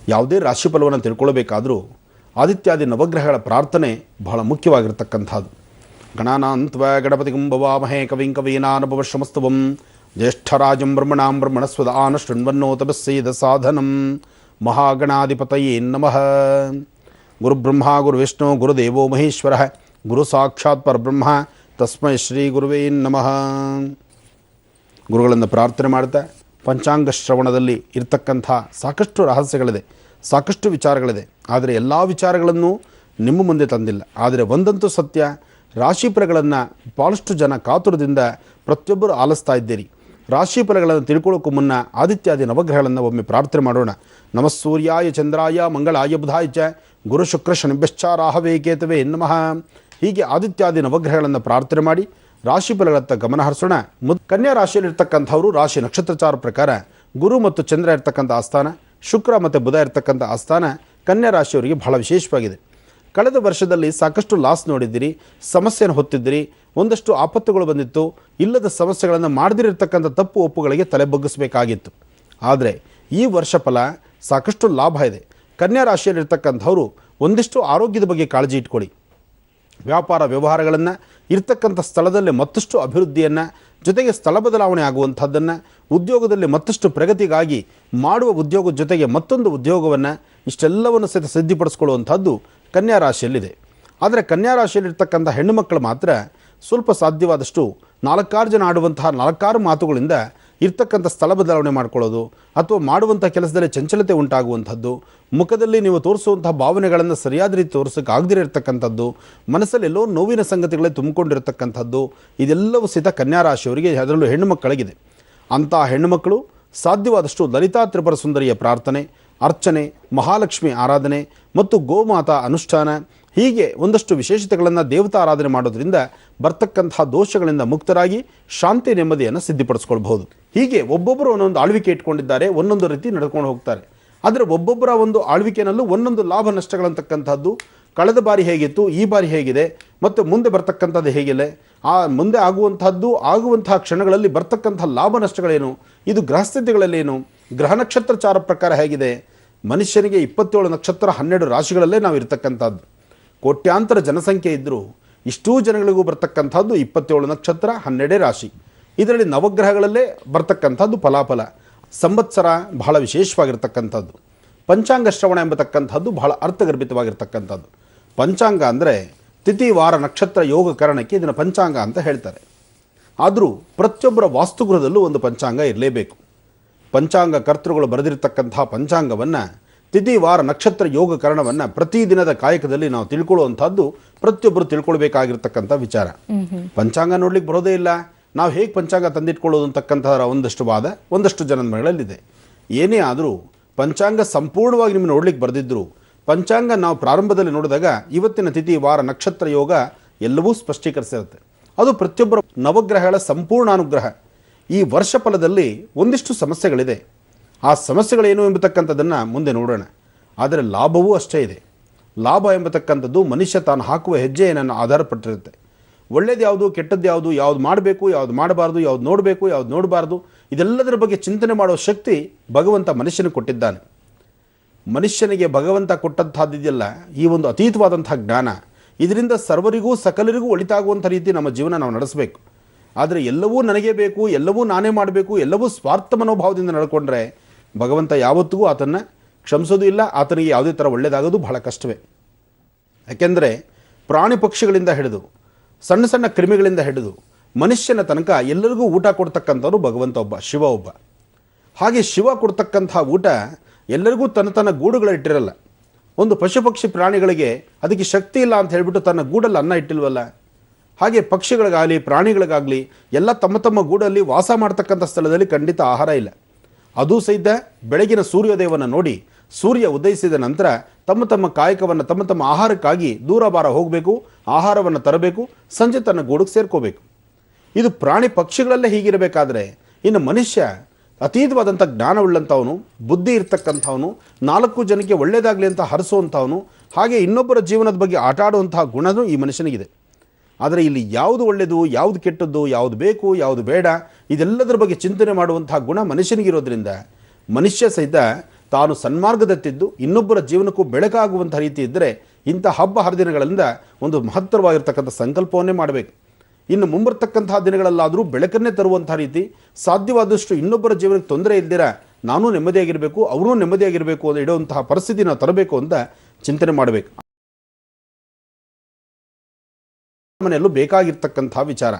ಯಾವುದೇ ರಾಶಿಫಲವನ್ನು ತಿಳ್ಕೊಳ್ಬೇಕಾದರೂ ಆದಿತ್ಯಾದಿ ನವಗ್ರಹಗಳ ಪ್ರಾರ್ಥನೆ ಬಹಳ ಮುಖ್ಯವಾಗಿರ್ತಕ್ಕಂಥದ್ದು. ಗಣಾನಾಂತ್ವ ಗಣಪತಿಗಂ ಭವಾಮಹೇ ಕವಿಂ ಕವೀನಾನುಭವಶ್ರಮಸ್ತವಂ ಜ್ಯೇಷ್ಠರಾಜಂ ಬ್ರಹ್ಮಣಾಂ ಬ್ರಹ್ಮಣಸ್ವದಾನ ಶೃಣ್ವನ್ನೋತಪಸ್ಸೇದ ಸಾಧನಂ ಮಹಾಗಣಾಧಿಪತಯೇ ನಮಃ. ಗುರುಬ್ರಹ್ಮ ಗುರುವಿಷ್ಣು ಗುರುದೇವೋ ಮಹೇಶ್ವರ ಗುರು ಸಾಕ್ಷಾತ್ ಪರಬ್ರಹ್ಮ ತಸ್ಮೈ ಶ್ರೀ ಗುರುವೇ ನಮಃ. ಗುರುಗಳನ್ನು ಪ್ರಾರ್ಥನೆ ಮಾಡ್ತಾ ಪಂಚಾಂಗ ಶ್ರವಣದಲ್ಲಿ ಇರತಕ್ಕಂಥ ಸಾಕಷ್ಟು ರಹಸ್ಯಗಳಿದೆ, ಸಾಕಷ್ಟು ವಿಚಾರಗಳಿದೆ. ಆದರೆ ಎಲ್ಲ ವಿಚಾರಗಳನ್ನು ನಿಮ್ಮ ಮುಂದೆ ತಂದಿಲ್ಲ. ಆದರೆ ಒಂದಂತೂ ಸತ್ಯ, ರಾಶಿಫಲಗಳನ್ನು ಭಾಳಷ್ಟು ಜನ ಕಾತುರದಿಂದ ಪ್ರತಿಯೊಬ್ಬರು ಆಲಿಸ್ತಾ ಇದ್ದೀರಿ. ರಾಶಿಫಲಗಳನ್ನು ತಿಳ್ಕೊಳ್ಳೋಕ್ಕೂ ಮುನ್ನ ಆದಿತ್ಯಾದಿ ನವಗ್ರಹಗಳನ್ನು ಒಮ್ಮೆ ಪ್ರಾರ್ಥನೆ ಮಾಡೋಣ. ನಮಃ ಸೂರ್ಯಾಯ ಚಂದ್ರಾಯ ಮಂಗಳಾಯ ಬುಧಾಯ ಚ ಗುರು ಶುಕ್ರ ಶನಿಭ್ಯಶ್ಚ ರಾಹವೇ ಕೇತವೇ ನಮಃ. ಹೀಗೆ ಆದಿತ್ಯಾದಿ ನವಗ್ರಹಗಳನ್ನು ಪ್ರಾರ್ಥನೆ ಮಾಡಿ ರಾಶಿಫಲಗಳತ್ತ ಗಮನ ಹರಿಸೋಣ. ಕನ್ಯಾ ರಾಶಿಯಲ್ಲಿರ್ತಕ್ಕಂಥವರು ರಾಶಿ ನಕ್ಷತ್ರಚಾರ ಪ್ರಕಾರ ಗುರು ಮತ್ತು ಚಂದ್ರ ಇರ್ತಕ್ಕಂಥ ಆಸ್ಥಾನ, ಶುಕ್ರ ಮತ್ತು ಬುಧ ಇರ್ತಕ್ಕಂಥ ಆಸ್ಥಾನ ಕನ್ಯಾ ರಾಶಿಯವರಿಗೆ ಬಹಳ ವಿಶೇಷವಾಗಿದೆ. ಕಳೆದ ವರ್ಷದಲ್ಲಿ ಸಾಕಷ್ಟು ಲಾಸ್ ನೋಡಿದ್ದೀರಿ, ಸಮಸ್ಯೆಯನ್ನು ಹೊತ್ತಿದ್ದೀರಿ, ಒಂದಷ್ಟು ಆಪತ್ತುಗಳು ಬಂದಿತ್ತು, ಇಲ್ಲದ ಸಮಸ್ಯೆಗಳನ್ನು ಮಾಡದಿರತಕ್ಕಂಥ ತಪ್ಪು ಒಪ್ಪುಗಳಿಗೆ ತಲೆ ಬಗ್ಗಿಸಬೇಕಾಗಿತ್ತು. ಆದರೆ ಈ ವರ್ಷ ಫಲ ಸಾಕಷ್ಟು ಲಾಭ ಇದೆ. ಕನ್ಯಾ ರಾಶಿಯಲ್ಲಿರ್ತಕ್ಕಂಥವರು ಒಂದಿಷ್ಟು ಆರೋಗ್ಯದ ಬಗ್ಗೆ ಕಾಳಜಿ ಇಟ್ಕೊಳ್ಳಿ. ವ್ಯಾಪಾರ ವ್ಯವಹಾರಗಳನ್ನು ಇರ್ತಕ್ಕಂಥ ಸ್ಥಳದಲ್ಲಿ ಮತ್ತಷ್ಟು ಅಭಿವೃದ್ಧಿಯನ್ನು, ಜೊತೆಗೆ ಸ್ಥಳ ಬದಲಾವಣೆ ಆಗುವಂಥದ್ದನ್ನು, ಉದ್ಯೋಗದಲ್ಲಿ ಮತ್ತಷ್ಟು ಪ್ರಗತಿಗಾಗಿ ಮಾಡುವ ಉದ್ಯೋಗದ ಜೊತೆಗೆ ಮತ್ತೊಂದು ಉದ್ಯೋಗವನ್ನು, ಇಷ್ಟೆಲ್ಲವನ್ನು ಸಹಿತ ಸಿದ್ಧಿಪಡಿಸ್ಕೊಳ್ಳುವಂಥದ್ದು ಕನ್ಯಾ ರಾಶಿಯಲ್ಲಿದೆ. ಆದರೆ ಕನ್ಯಾ ರಾಶಿಯಲ್ಲಿರ್ತಕ್ಕಂಥ ಹೆಣ್ಣು ಮಕ್ಕಳು ಮಾತ್ರ ಸ್ವಲ್ಪ ಸಾಧ್ಯವಾದಷ್ಟು 4 ಜನ ಆಡುವಂತಹ 4 ಮಾತುಗಳಿಂದ ಇರ್ತಕ್ಕಂಥ ಸ್ಥಳ ಬದಲಾವಣೆ ಮಾಡ್ಕೊಳ್ಳೋದು, ಅಥವಾ ಮಾಡುವಂಥ ಕೆಲಸದಲ್ಲಿ ಚಂಚಲತೆ ಉಂಟಾಗುವಂಥದ್ದು, ಮುಖದಲ್ಲಿ ನೀವು ತೋರಿಸುವಂಥ ಭಾವನೆಗಳನ್ನು ಸರಿಯಾದ ರೀತಿ ತೋರಿಸೋಕ್ಕಾಗದಿರ ಇರತಕ್ಕಂಥದ್ದು, ಮನಸ್ಸಲ್ಲಿ ಎಲ್ಲೋ ನೋವಿನ ಸಂಗತಿಗಳೇ ತುಂಬಿಕೊಂಡಿರತಕ್ಕಂಥದ್ದು, ಇದೆಲ್ಲವೂ ಸಹಿತ ಕನ್ಯಾ ರಾಶಿಯವರಿಗೆ, ಅದರಲ್ಲೂ ಹೆಣ್ಣು ಮಕ್ಕಳಿಗಿದೆ. ಅಂಥ ಹೆಣ್ಣುಮಕ್ಕಳು ಸಾಧ್ಯವಾದಷ್ಟು ಲಲಿತಾ ತ್ರಿಪುರ ಸುಂದರಿಯ ಪ್ರಾರ್ಥನೆ, ಅರ್ಚನೆ, ಮಹಾಲಕ್ಷ್ಮಿ ಆರಾಧನೆ ಮತ್ತು ಗೋಮಾತಾ ಅನುಷ್ಠಾನ, ಹೀಗೆ ಒಂದಷ್ಟು ವಿಶೇಷತೆಗಳನ್ನು ದೇವತಾ ಆರಾಧನೆ ಮಾಡೋದ್ರಿಂದ ಬರ್ತಕ್ಕಂಥ ದೋಷಗಳಿಂದ ಮುಕ್ತರಾಗಿ ಶಾಂತಿ ನೆಮ್ಮದಿಯನ್ನು ಸಿದ್ಧಿಪಡಿಸ್ಕೊಳ್ಬಹುದು. ಹೀಗೆ ಒಬ್ಬೊಬ್ಬರು ಒಂದೊಂದು ಆಳ್ವಿಕೆ ಇಟ್ಕೊಂಡಿದ್ದಾರೆ, ಒಂದೊಂದು ರೀತಿ ನಡೆದುಕೊಂಡು ಹೋಗ್ತಾರೆ. ಆದರೆ ಒಬ್ಬೊಬ್ಬರ ಒಂದು ಆಳ್ವಿಕೆಯಲ್ಲೂ ಒಂದೊಂದು ಲಾಭ ನಷ್ಟಗಳಂತಕ್ಕಂಥದ್ದು ಕಳೆದ ಬಾರಿ ಹೇಗಿತ್ತು, ಈ ಬಾರಿ ಹೇಗಿದೆ, ಮತ್ತು ಮುಂದೆ ಬರ್ತಕ್ಕಂಥದ್ದು ಹೇಗಿಲ್ಲ, ಆ ಮುಂದೆ ಆಗುವಂತಹ ಕ್ಷಣಗಳಲ್ಲಿ ಬರ್ತಕ್ಕಂಥ ಲಾಭ ನಷ್ಟಗಳೇನು, ಇದು ಗ್ರಹಸ್ಥಿತಿಗಳಲ್ಲೇನು, ಗ್ರಹ ನಕ್ಷತ್ರಚಾರ ಪ್ರಕಾರ ಹೇಗಿದೆ. ಮನುಷ್ಯನಿಗೆ 27 ನಕ್ಷತ್ರ 12 ರಾಶಿಗಳಲ್ಲೇ ನಾವು ಇರ್ತಕ್ಕಂಥದ್ದು. ಕೋಟ್ಯಾಂತರ ಜನಸಂಖ್ಯೆ ಇದ್ದರೂ ಇಷ್ಟೂ ಜನಗಳಿಗೂ ಬರ್ತಕ್ಕಂಥದ್ದು 27 ನಕ್ಷತ್ರ 12 ರಾಶಿ. ಇದರಲ್ಲಿ ನವಗ್ರಹಗಳಲ್ಲೇ ಬರ್ತಕ್ಕಂಥದ್ದು ಫಲಾಫಲ. ಸಂವತ್ಸರ ಬಹಳ ವಿಶೇಷವಾಗಿರ್ತಕ್ಕಂಥದ್ದು. ಪಂಚಾಂಗ ಶ್ರವಣ ಎಂಬತಕ್ಕಂಥದ್ದು ಬಹಳ ಅರ್ಥಗರ್ಭಿತವಾಗಿರ್ತಕ್ಕಂಥದ್ದು. ಪಂಚಾಂಗ ಅಂದರೆ ತಿಥಿ ವಾರ ನಕ್ಷತ್ರ ಯೋಗ ಕರಣಕ್ಕೆ ಇದನ್ನು ಪಂಚಾಂಗ ಅಂತ ಹೇಳ್ತಾರೆ. ಆದರೂ ಪ್ರತಿಯೊಬ್ಬರ ವಾಸ್ತುಗೃಹದಲ್ಲೂ ಒಂದು ಪಂಚಾಂಗ ಇರಲೇಬೇಕು. ಪಂಚಾಂಗ ಕರ್ತೃಗಳು ಬರೆದಿರತಕ್ಕಂಥ ಪಂಚಾಂಗವನ್ನು, ತಿಥಿ ವಾರ ನಕ್ಷತ್ರ ಯೋಗ ಕರಣವನ್ನು ಪ್ರತಿದಿನದ ಕಾಯಕದಲ್ಲಿ ನಾವು ತಿಳ್ಕೊಳ್ಳುವಂಥದ್ದು ಪ್ರತಿಯೊಬ್ಬರು ತಿಳ್ಕೊಳ್ಬೇಕಾಗಿರ್ತಕ್ಕಂಥ ವಿಚಾರ. ಪಂಚಾಂಗ ನೋಡ್ಲಿಕ್ಕೆ ಬರೋದೇ ಇಲ್ಲ, ನಾವು ಹೇಗೆ ಪಂಚಾಂಗ ತಂದಿಟ್ಕೊಳ್ಳೋದು ಅಂತಕ್ಕಂಥ ಒಂದಷ್ಟು ವಾದ ಒಂದಷ್ಟು ಜನದ ಮನೆಗಳಲ್ಲಿದೆ. ಏನೇ ಆದರೂ ಪಂಚಾಂಗ ಸಂಪೂರ್ಣವಾಗಿ ನಿಮ್ಮನ್ನು ನೋಡ್ಲಿಕ್ಕೆ ಬರೆದಿದ್ದರು, ಪಂಚಾಂಗ ನಾವು ಪ್ರಾರಂಭದಲ್ಲಿ ನೋಡಿದಾಗ ಇವತ್ತಿನ ತಿಥಿ ವಾರ ನಕ್ಷತ್ರ ಯೋಗ ಎಲ್ಲವೂ ಸ್ಪಷ್ಟೀಕರಿಸಿರುತ್ತೆ. ಅದು ಪ್ರತಿಯೊಬ್ಬರ ನವಗ್ರಹಗಳ ಸಂಪೂರ್ಣ ಅನುಗ್ರಹ. ಈ ವರ್ಷ ಫಲದಲ್ಲಿ ಒಂದಿಷ್ಟು ಸಮಸ್ಯೆಗಳಿದೆ. ಆ ಸಮಸ್ಯೆಗಳೇನು ಎಂಬತಕ್ಕಂಥದ್ದನ್ನು ಮುಂದೆ ನೋಡೋಣ. ಆದರೆ ಲಾಭವೂ ಅಷ್ಟೇ ಇದೆ. ಲಾಭ ಎಂಬತಕ್ಕಂಥದ್ದು ಮನುಷ್ಯ ತಾನು ಹಾಕುವ ಹೆಜ್ಜೆಯನ್ನು ಆಧಾರಪಟ್ಟಿರುತ್ತೆ. ಒಳ್ಳೇದು ಯಾವುದು, ಕೆಟ್ಟದ್ದು ಯಾವುದು, ಯಾವುದು ಮಾಡಬೇಕು, ಯಾವುದು ಮಾಡಬಾರ್ದು, ಯಾವುದು ನೋಡಬೇಕು, ಯಾವುದು ನೋಡಬಾರ್ದು, ಇದೆಲ್ಲದರ ಬಗ್ಗೆ ಚಿಂತನೆ ಮಾಡುವ ಶಕ್ತಿ ಭಗವಂತ ಮನುಷ್ಯನಿಗೆ ಕೊಟ್ಟಿದ್ದಾನೆ. ಮನುಷ್ಯನಿಗೆ ಭಗವಂತ ಕೊಟ್ಟಂಥದ್ದಿದೆಯಲ್ಲ, ಈ ಒಂದು ಅತೀತವಾದಂಥ ಜ್ಞಾನ, ಇದರಿಂದ ಸರ್ವರಿಗೂ ಸಕಲರಿಗೂ ಒಳಿತಾಗುವಂಥ ರೀತಿ ನಮ್ಮ ಜೀವನ ನಾವು ನಡೆಸಬೇಕು. ಆದರೆ ಎಲ್ಲವೂ ನನಗೇ ಬೇಕು, ಎಲ್ಲವೂ ನಾನೇ ಮಾಡಬೇಕು, ಎಲ್ಲವೂ ಸ್ವಾರ್ಥ ಮನೋಭಾವದಿಂದ ನಡ್ಕೊಂಡ್ರೆ ಭಗವಂತ ಯಾವತ್ತಿಗೂ ಆತನ್ನು ಕ್ಷಮಿಸೋದು ಇಲ್ಲ, ಆತನಿಗೆ ಯಾವುದೇ ಥರ ಒಳ್ಳೆಯದಾಗೋದು ಬಹಳ ಕಷ್ಟವೇ. ಯಾಕೆಂದರೆ ಪ್ರಾಣಿ ಪಕ್ಷಿಗಳಿಂದ ಹಿಡಿದು ಸಣ್ಣ ಸಣ್ಣ ಕ್ರಿಮಿಗಳಿಂದ ಹಿಡಿದು ಮನುಷ್ಯನ ತನಕ ಎಲ್ಲರಿಗೂ ಊಟ ಕೊಡ್ತಕ್ಕಂಥವ್ರು ಭಗವಂತ ಒಬ್ಬ, ಶಿವ ಒಬ್ಬ. ಹಾಗೆ ಶಿವ ಕೊಡ್ತಕ್ಕಂಥ ಊಟ ಎಲ್ಲರಿಗೂ ತನ್ನ ಗೂಡುಗಳಿಟ್ಟಿರಲ್ಲ. ಒಂದು ಪಶು ಪಕ್ಷಿ ಪ್ರಾಣಿಗಳಿಗೆ ಅದಕ್ಕೆ ಶಕ್ತಿ ಇಲ್ಲ ಅಂತ ಹೇಳಿಬಿಟ್ಟು ತನ್ನ ಗೂಡಲ್ಲಿ ಅನ್ನ ಇಟ್ಟಿಲ್ವಲ್ಲ. ಹಾಗೆ ಪಕ್ಷಿಗಳಿಗಾಗಲಿ ಪ್ರಾಣಿಗಳಿಗಾಗಲಿ ಎಲ್ಲ ತಮ್ಮ ತಮ್ಮ ಗೂಡಲ್ಲಿ ವಾಸ ಮಾಡ್ತಕ್ಕಂಥ ಸ್ಥಳದಲ್ಲಿ ಖಂಡಿತ ಆಹಾರ ಇಲ್ಲ. ಅದೂ ಸಹಿತ ಬೆಳಗಿನ ಸೂರ್ಯೋದಯವನ್ನು ನೋಡಿ ಸೂರ್ಯ ಉದಯಿಸಿದ ನಂತರ ತಮ್ಮ ತಮ್ಮ ಕಾಯಕವನ್ನು, ತಮ್ಮ ತಮ್ಮ ಆಹಾರಕ್ಕಾಗಿ ದೂರ ಬಾರ ಹೋಗಬೇಕು, ಆಹಾರವನ್ನು ತರಬೇಕು, ಸಂಜೆ ತನ್ನ ಗೂಡಿಗೆ ಸೇರ್ಕೋಬೇಕು. ಇದು ಪ್ರಾಣಿ ಪಕ್ಷಿಗಳಲ್ಲೇ ಹೀಗಿರಬೇಕಾದ್ರೆ ಇನ್ನು ಮನುಷ್ಯ ಅತೀತವಾದಂಥ ಜ್ಞಾನವುಳ್ಳಂಥವನು, ಬುದ್ಧಿ ಇರ್ತಕ್ಕಂಥವನು, 4 ಜನಕ್ಕೆ ಒಳ್ಳೆಯದಾಗಲಿ ಅಂತ ಹರಿಸುವಂಥವನು, ಹಾಗೆ ಇನ್ನೊಬ್ಬರ ಜೀವನದ ಬಗ್ಗೆ ಆಟ ಆಡುವಂತಹ ಗುಣವೂ ಈ ಮನುಷ್ಯನಿಗಿದೆ. ಆದರೆ ಇಲ್ಲಿ ಯಾವುದು ಒಳ್ಳೆಯದು, ಯಾವುದು ಕೆಟ್ಟದ್ದು, ಯಾವುದು ಬೇಕು, ಯಾವುದು ಬೇಡ, ಇದೆಲ್ಲದರ ಬಗ್ಗೆ ಚಿಂತನೆ ಮಾಡುವಂತಹ ಗುಣ ಮನುಷ್ಯನಿಗಿರೋದ್ರಿಂದ ಮನುಷ್ಯ ಸಹಿತ ತಾನು ಸನ್ಮಾರ್ಗದತ್ತಿದ್ದು ಇನ್ನೊಬ್ಬರ ಜೀವನಕ್ಕೂ ಬೆಳಕಾಗುವಂಥ ರೀತಿ ಇದ್ದರೆ ಇಂಥ ಹಬ್ಬ ಹರಿದಿನಗಳಿಂದ ಒಂದು ಮಹತ್ತರವಾಗಿರ್ತಕ್ಕಂಥ ಸಂಕಲ್ಪವನ್ನೇ ಮಾಡಬೇಕು. ಇನ್ನು ಮುಂಬರ್ತಕ್ಕಂತಹ ದಿನಗಳಲ್ಲಾದರೂ ಬೆಳಕನ್ನೇ ತರುವಂಥ ರೀತಿ ಸಾಧ್ಯವಾದಷ್ಟು ಇನ್ನೊಬ್ಬರ ಜೀವನಕ್ಕೆ ತೊಂದರೆ ಇಲ್ದಿರ ನಾನು ನೆಮ್ಮದಿಯಾಗಿರಬೇಕು, ಅವರೂ ನೆಮ್ಮದಿಯಾಗಿರಬೇಕು ಅಂತ ಇಡುವಂತಹ ಪರಿಸ್ಥಿತಿ ನಾವು ತರಬೇಕು ಅಂತ ಚಿಂತನೆ ಮಾಡಬೇಕು. ಮನೆಯಲ್ಲೂ ಬೇಕಾಗಿರ್ತಕ್ಕಂಥ ವಿಚಾರ.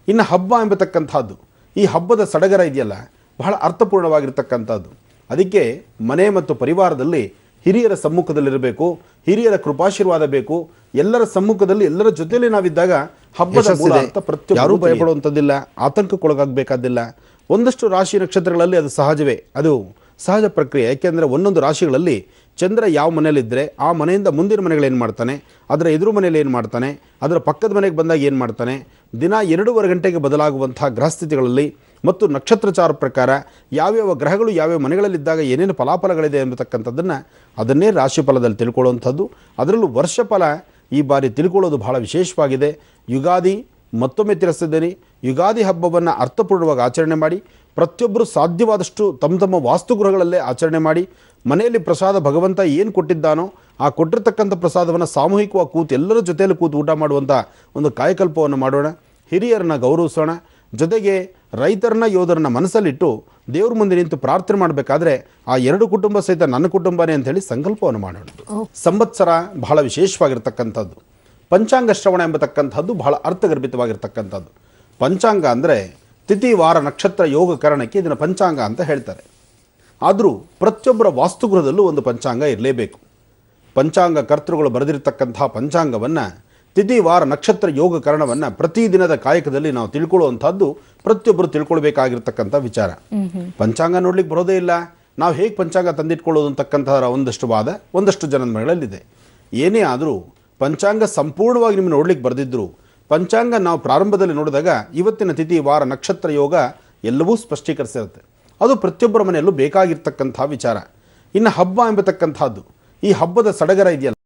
ಇನ್ನು ಹಬ್ಬ ಎಂಬತಕ್ಕಂಥದ್ದು, ಈ ಹಬ್ಬದ ಸಡಗರ ಇದೆಯಲ್ಲ ಬಹಳ ಅರ್ಥಪೂರ್ಣವಾಗಿರ್ತಕ್ಕಂಥದ್ದು. ಅದಕ್ಕೆ ಮನೆ ಮತ್ತು ಪರಿವಾರದಲ್ಲಿ ಹಿರಿಯರ ಸಮ್ಮುಖದಲ್ಲಿರಬೇಕು, ಹಿರಿಯರ ಕೃಪಾಶೀರ್ವಾದ ಬೇಕು. ಎಲ್ಲರ ಸಮ್ಮುಖದಲ್ಲಿ ಎಲ್ಲರ ಜೊತೆಯಲ್ಲಿ ನಾವಿದ್ದಾಗ ಹಬ್ಬದ ಮೂಲ ಅಂತ ಯಾರೂ ಭಯಪಡುವಂಥದ್ದಿಲ್ಲ, ಆತಂಕಕ್ಕೊಳಗಾಗಬೇಕಾದಿಲ್ಲ. ಒಂದಷ್ಟು ರಾಶಿ ನಕ್ಷತ್ರಗಳಲ್ಲಿ ಅದು ಸಹಜವೇ, ಅದು ಸಹಜ ಪ್ರಕ್ರಿಯೆ. ಯಾಕೆಂದರೆ ಒಂದೊಂದು ರಾಶಿಗಳಲ್ಲಿ ಚಂದ್ರ ಯಾವ ಮನೆಯಲ್ಲಿದ್ದರೆ ಆ ಮನೆಯಿಂದ ಮುಂದಿನ ಮನೆಗಳೇನು ಮಾಡ್ತಾನೆ, ಅದರ ಎದುರು ಮನೆಯಲ್ಲಿ ಏನು ಮಾಡ್ತಾನೆ, ಅದರ ಪಕ್ಕದ ಮನೆಗೆ ಬಂದಾಗ ಏನು ಮಾಡ್ತಾನೆ, ದಿನ 2.5 ಗಂಟೆಗೆ ಬದಲಾಗುವಂಥ ಗ್ರಹಸ್ಥಿತಿಗಳಲ್ಲಿ ಮತ್ತು ನಕ್ಷತ್ರಚಾರ ಪ್ರಕಾರ ಯಾವ್ಯಾವ ಗ್ರಹಗಳು ಯಾವ್ಯಾವ ಮನೆಗಳಲ್ಲಿದ್ದಾಗ ಏನೇನು ಫಲಾಫಲಗಳಿದೆ ಎಂಬತಕ್ಕಂಥದ್ದನ್ನು ಅದನ್ನೇ ರಾಶಿಫಲದಲ್ಲಿ ತಿಳ್ಕೊಳ್ಳುವಂಥದ್ದು. ಅದರಲ್ಲೂ ವರ್ಷಫಲ ಈ ಬಾರಿ ತಿಳ್ಕೊಳ್ಳೋದು ಬಹಳ ವಿಶೇಷವಾಗಿದೆ. ಯುಗಾದಿ ಮತ್ತೊಮ್ಮೆ ತಿಳಿಸಿದ್ದೇನೆ, ಯುಗಾದಿ ಹಬ್ಬವನ್ನು ಅರ್ಥಪೂರ್ಣವಾಗಿ ಆಚರಣೆ ಮಾಡಿ, ಪ್ರತಿಯೊಬ್ಬರು ಸಾಧ್ಯವಾದಷ್ಟು ತಮ್ಮ ತಮ್ಮ ವಾಸ್ತುಗೃಹಗಳಲ್ಲೇ ಆಚರಣೆ ಮಾಡಿ, ಮನೆಯಲ್ಲಿ ಪ್ರಸಾದ ಭಗವಂತ ಏನು ಕೊಟ್ಟಿದ್ದಾನೋ ಆ ಕೊಟ್ಟಿರ್ತಕ್ಕಂಥ ಪ್ರಸಾದವನ್ನು ಸಾಮೂಹಿಕವಾಗಿ ಕೂತು ಎಲ್ಲರ ಜೊತೆಯಲ್ಲಿ ಕೂತು ಊಟ ಮಾಡುವಂಥ ಒಂದು ಕಾಯಕಲ್ಪವನ್ನು ಮಾಡೋಣ. ಹಿರಿಯರನ್ನ ಗೌರವಿಸೋಣ. ಜೊತೆಗೆ ರೈತರನ್ನ ಯೋಧರನ್ನ ಮನಸ್ಸಲ್ಲಿಟ್ಟು ದೇವ್ರ ಮುಂದೆ ನಿಂತು ಪ್ರಾರ್ಥನೆ ಮಾಡಬೇಕಾದ್ರೆ ಆ 2 ಕುಟುಂಬ ಸಹಿತ ನನ್ನ ಕುಟುಂಬನೇ ಅಂಥೇಳಿ ಸಂಕಲ್ಪವನ್ನು ಮಾಡೋಣ. ಸಂವತ್ಸರ ಬಹಳ ವಿಶೇಷವಾಗಿರ್ತಕ್ಕಂಥದ್ದು. ಪಂಚಾಂಗ ಶ್ರವಣ ಎಂಬತಕ್ಕಂಥದ್ದು ಬಹಳ ಅರ್ಥಗರ್ಭಿತವಾಗಿರ್ತಕ್ಕಂಥದ್ದು. ಪಂಚಾಂಗ ಅಂದರೆ ತಿಥಿ ವಾರ ನಕ್ಷತ್ರ ಯೋಗ ಕರಣಕ್ಕೆ ಇದನ್ನು ಪಂಚಾಂಗ ಅಂತ ಹೇಳ್ತಾರೆ. ಆದರೂ ಪ್ರತಿಯೊಬ್ಬರ ವಾಸ್ತುಗೃಹದಲ್ಲೂ ಒಂದು ಪಂಚಾಂಗ ಇರಲೇಬೇಕು. ಪಂಚಾಂಗ ಕರ್ತೃಗಳು ಬರೆದಿರ್ತಕ್ಕಂಥ ಪಂಚಾಂಗವನ್ನು, ತಿಥಿ ವಾರ ನಕ್ಷತ್ರ ಯೋಗ ಕರಣವನ್ನು ಪ್ರತಿದಿನದ ಕಾಯಕದಲ್ಲಿ ನಾವು ತಿಳ್ಕೊಳ್ಳುವಂಥದ್ದು ಪ್ರತಿಯೊಬ್ಬರು ತಿಳ್ಕೊಳ್ಬೇಕಾಗಿರ್ತಕ್ಕಂಥ ವಿಚಾರ. ಪಂಚಾಂಗ ನೋಡ್ಲಿಕ್ಕೆ ಬರೋದೇ ಇಲ್ಲ, ನಾವು ಹೇಗೆ ಪಂಚಾಂಗ ತಂದಿಟ್ಕೊಳ್ಳೋದು ಅಂತಕ್ಕಂಥ ಒಂದಷ್ಟು ವಾದ ಒಂದಷ್ಟು ಜನದ ಮನೆಗಳಲ್ಲಿದೆ. ಏನೇ ಆದರೂ ಪಂಚಾಂಗ ಸಂಪೂರ್ಣವಾಗಿ ನಿಮ್ಮನ್ನು ನೋಡ್ಲಿಕ್ಕೆ ಬರೆದಿದ್ರು, ಪಂಚಾಂಗ ನಾವು ಪ್ರಾರಂಭದಲ್ಲಿ ನೋಡಿದಾಗ ಇವತ್ತಿನ ತಿಥಿ ವಾರ ನಕ್ಷತ್ರ ಯೋಗ ಎಲ್ಲವೂ ಸ್ಪಷ್ಟೀಕರಿಸಿರುತ್ತೆ. ಅದು ಪ್ರತಿಯೊಬ್ಬರ ಮನೆಯಲ್ಲೂ ಬೇಕಾಗಿರ್ತಕ್ಕಂಥ ವಿಚಾರ. ಇನ್ನು ಹಬ್ಬ ಎಂಬತಕ್ಕಂಥದ್ದು, ಈ ಹಬ್ಬದ ಸಡಗರ ಇದೆಯಲ್ಲ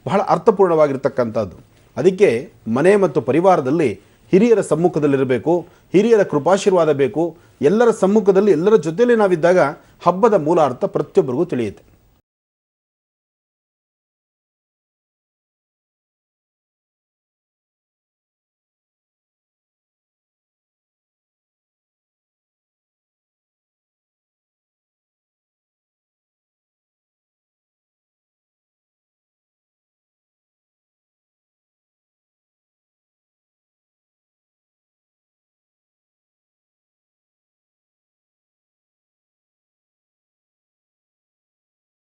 ಬಹಳ ಅರ್ಥಪೂರ್ಣವಾಗಿರ್ತಕ್ಕಂಥದ್ದು. ಅದಕ್ಕೆ ಮನೆ ಮತ್ತು ಪರಿವಾರದಲ್ಲಿ ಹಿರಿಯರ ಸಮ್ಮುಖದಲ್ಲಿರಬೇಕು, ಹಿರಿಯರ ಕೃಪಾಶೀರ್ವಾದ ಬೇಕು. ಎಲ್ಲರ ಸಮ್ಮುಖದಲ್ಲಿ ಎಲ್ಲರ ಜೊತೆಯಲ್ಲಿ ನಾವಿದ್ದಾಗ ಹಬ್ಬದ ಮೂಲ ಅರ್ಥ ಪ್ರತಿಯೊಬ್ಬರಿಗೂ ತಿಳಿಯುತ್ತೆ.